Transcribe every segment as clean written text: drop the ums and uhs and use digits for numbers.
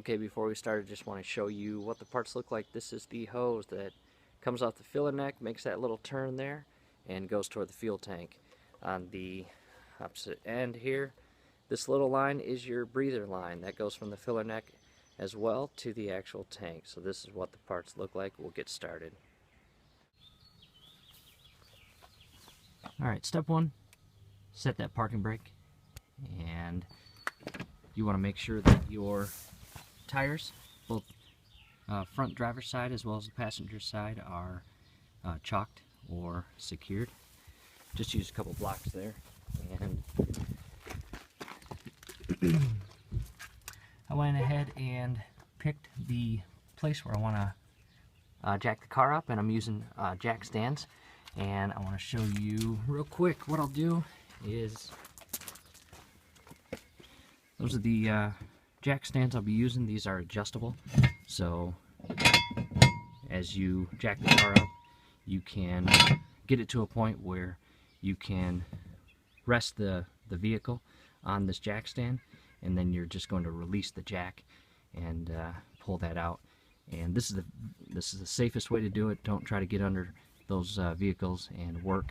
Okay, before we start, I just want to show you what the parts look like. This is the hose that comes off the filler neck, makes that little turn there, and goes toward the fuel tank. On the opposite end here, this little line is your breather line that goes from the filler neck as well to the actual tank. So this is what the parts look like. We'll get started. Alright, step one, set that parking brake, and you want to make sure that your tires, both front driver's side as well as the passenger side, are chalked or secured. Just use a couple blocks there. And I went ahead and picked the place where I want to jack the car up, and I'm using jack stands. And I want to show you real quick what I'll do is, those are the jack stands I'll be using. These are adjustable, so as you jack the car up, you can get it to a point where you can rest the vehicle on this jack stand, and then you're just going to release the jack and pull that out. And this is the safest way to do it. Don't try to get under those vehicles and work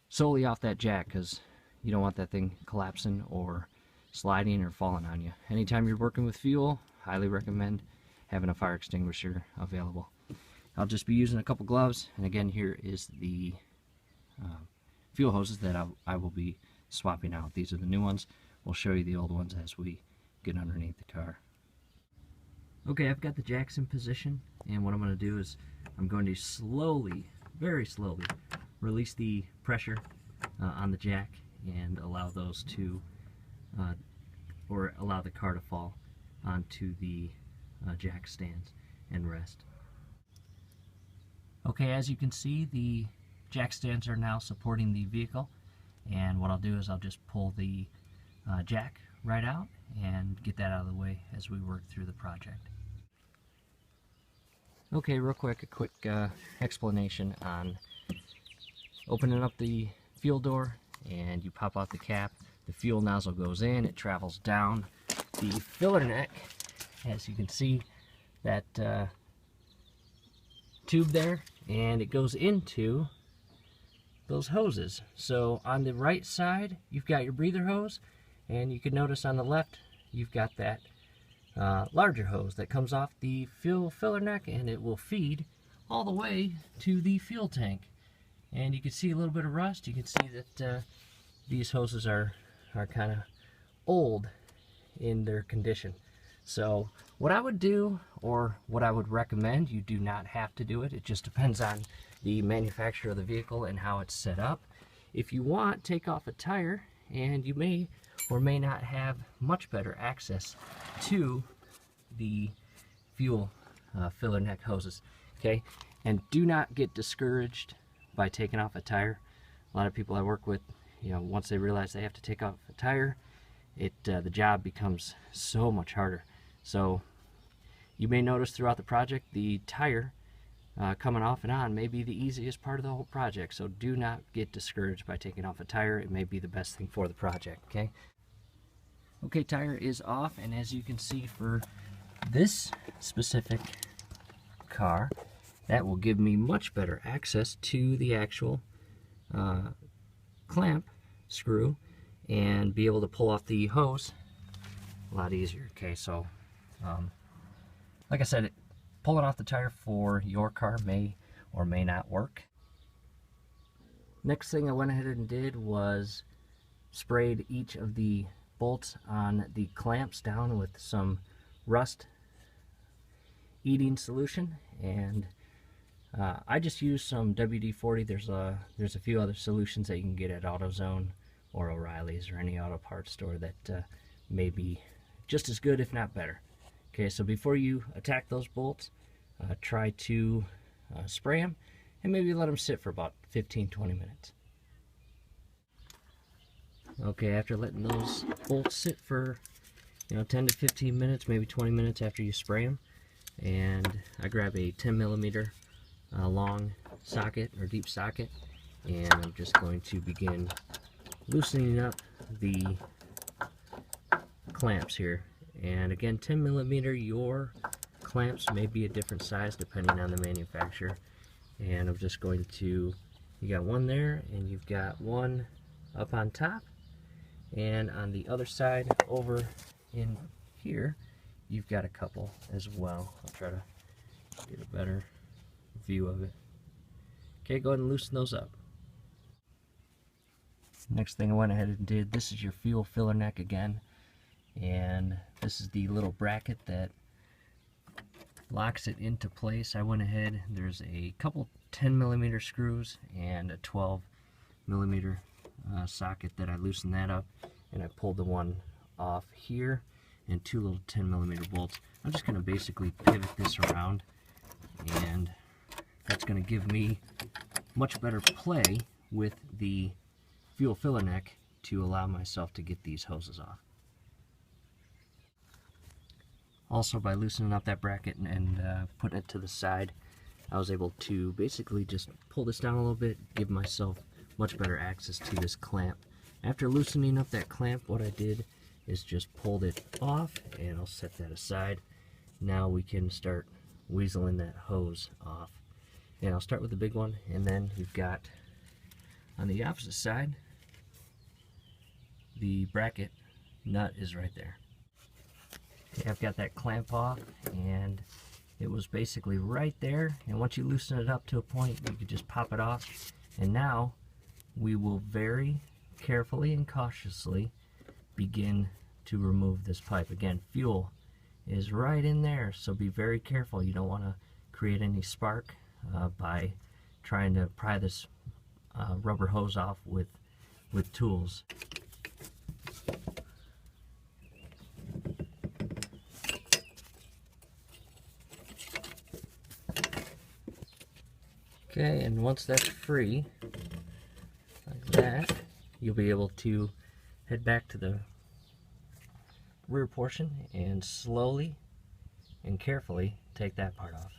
solely off that jack, because you don't want that thing collapsing or sliding or falling on you. Anytime you're working with fuel, highly recommend having a fire extinguisher available. I'll just be using a couple gloves, and again, here is the fuel hoses that I will be swapping out. These are the new ones. We'll show you the old ones as we get underneath the car. Okay, I've got the jacks in position, and what I'm going to do is I'm going to slowly, very slowly, release the pressure on the jack and allow those to or allow the car to fall onto the jack stands and rest. Okay, as you can see, the jack stands are now supporting the vehicle, and what I'll do is I'll just pull the jack right out and get that out of the way as we work through the project. Okay, real quick, a quick explanation on opening up the fuel door, and you pop out the cap. The fuel nozzle goes in, it travels down the filler neck. As you can see, that tube there, and it goes into those hoses. So on the right side, you've got your breather hose, and you can notice on the left, you've got that larger hose that comes off the fuel filler neck, and it will feed all the way to the fuel tank. And you can see a little bit of rust. You can see that these hoses are kind of old in their condition. So what I would do, or what I would recommend, you do not have to do it. It just depends on the manufacturer of the vehicle and how it's set up. If you want, take off a tire, and you may or may not have much better access to the fuel filler neck hoses. Okay, and do not get discouraged by taking off a tire. A lot of people I work with, once they realize they have to take off a tire, the job becomes so much harder. So you may notice throughout the project, the tire coming off and on may be the easiest part of the whole project. So do not get discouraged by taking off a tire. It may be the best thing for the project. Okay, tire is off, and as you can see, for this specific car, that will give me much better access to the actual clamp screw and be able to pull off the hose a lot easier. Okay, so like I said, pulling off the tire for your car may or may not work. Next thing I went ahead and did was sprayed each of the bolts on the clamps down with some rust eating solution, and I just used some WD-40. There's a few other solutions that you can get at AutoZone or O'Reilly's or any auto parts store that may be just as good, if not better. Okay, so before you attack those bolts, try to spray them and maybe let them sit for about 15-20 minutes. Okay, after letting those bolts sit for 10 to 15 minutes, maybe 20 minutes after you spray them, and I grab a 10mm long socket or deep socket, and I'm just going to begin loosening up the clamps here And again, 10mm, your clamps may be a different size depending on the manufacturer. And I'm just going to, you got one there, and you've got one up on top, and on the other side over in here you've got a couple as well. I'll try to get a better view of it. Okay, go ahead and loosen those up. Next thing I went ahead and did, this is your fuel filler neck again, and this is the little bracket that locks it into place. I went ahead, there's a couple 10mm screws and a 12mm socket that I loosened that up, and I pulled the one off here, and two little 10mm bolts. I'm just going to basically pivot this around, and that's going to give me much better play with the fuel filler neck to allow myself to get these hoses off. Also, by loosening up that bracket and putting it to the side, I was able to basically just pull this down a little bit, give myself much better access to this clamp. After loosening up that clamp, what I did is just pulled it off, and I'll set that aside. Now we can start weaseling that hose off. And I'll start with the big one, and then you've got on the opposite side, the bracket nut is right there. Okay, I've got that clamp off, and it was basically right there, and once you loosen it up to a point, you can just pop it off. And now we will very carefully and cautiously begin to remove this pipe. Again, fuel is right in there, so be very careful. You don't want to create any spark by trying to pry this rubber hose off with tools. Okay, and once that's free, like that, you'll be able to head back to the rear portion and slowly and carefully take that part off.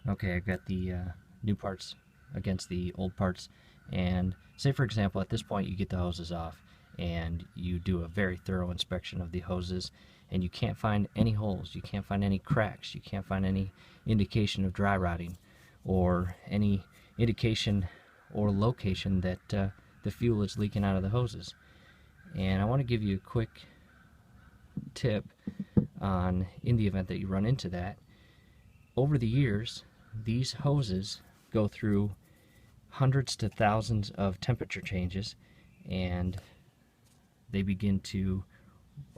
Okay, I've got the new parts against the old parts, and say for example at this point you get the hoses off and you do a very thorough inspection of the hoses, and you can't find any holes, you can't find any cracks, you can't find any indication of dry rotting or any indication or location that the fuel is leaking out of the hoses. And I want to give you a quick tip on, in the event that you run into that. Over the years, these hoses go through hundreds to thousands of temperature changes, and they begin to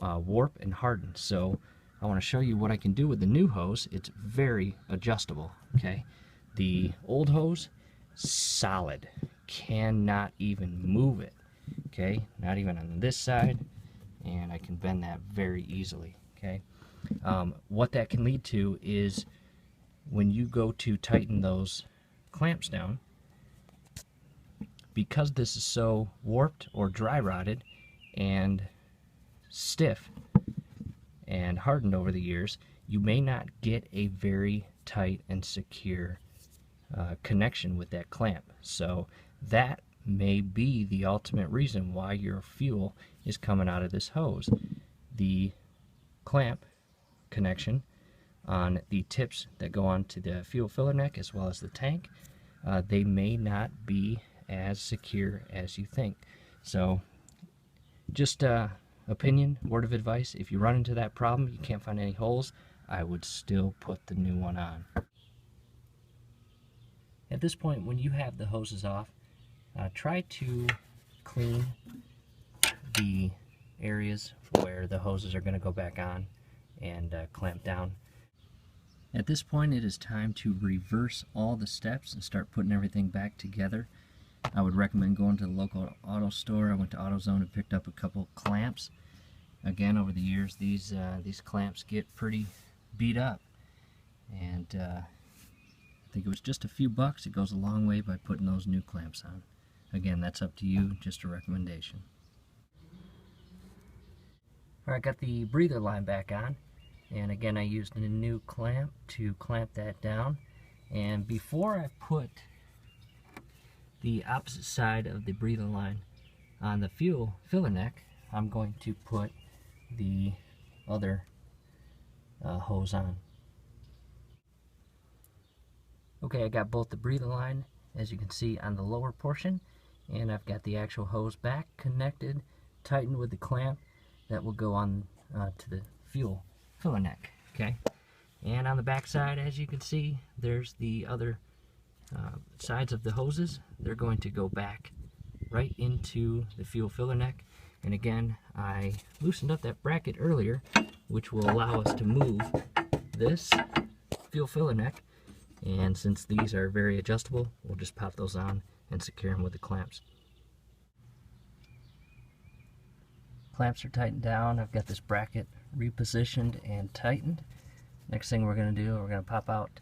warp and harden. So I want to show you what I can do with the new hose. It's very adjustable. Okay, the old hose, solid, cannot even move it. Okay, not even on this side, and I can bend that very easily. Okay, what that can lead to is when you go to tighten those clamps down, because this is so warped or dry rotted and stiff and hardened over the years, you may not get a very tight and secure connection with that clamp. So that may be the ultimate reason why your fuel is coming out of this hose. The clamp connection on the tips that go onto the fuel filler neck as well as the tank, they may not be as secure as you think. So just opinion, word of advice, if you run into that problem, you can't find any holes, I would still put the new one on. At this point, when you have the hoses off, try to clean the areas where the hoses are going to go back on and clamp down. At this point, it is time to reverse all the steps and start putting everything back together. I would recommend going to the local auto store. I went to AutoZone and picked up a couple clamps. Again, over the years, these clamps get pretty beat up, and I think it was just a few bucks. It goes a long way by putting those new clamps on. Again, that's up to you, just a recommendation. Alright, got the breather line back on, and again I used a new clamp to clamp that down. And before I put the opposite side of the breather line on the fuel filler neck, I'm going to put the other hose on. Okay, I got both the breather line, as you can see, on the lower portion, and I've got the actual hose back connected, tightened with the clamp that will go on to the fuel filler neck. Okay, and on the back side, as you can see, there's the other sides of the hoses. They're going to go back right into the fuel filler neck. And again, I loosened up that bracket earlier, which will allow us to move this fuel filler neck. And since these are very adjustable, we'll just pop those on and secure them with the clamps. Clamps are tightened down. I've got this bracket repositioned and tightened. Next thing we're going to do, we're going to pop out,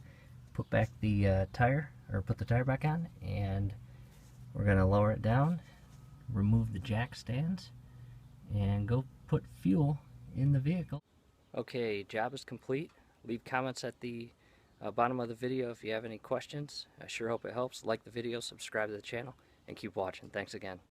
put back the tire, or put the tire back on, and we're going to lower it down, remove the jack stands, and go put fuel in the vehicle. Okay, job is complete. Leave comments at the bottom of the video if you have any questions. I sure hope it helps. Like the video, subscribe to the channel, and keep watching. Thanks again.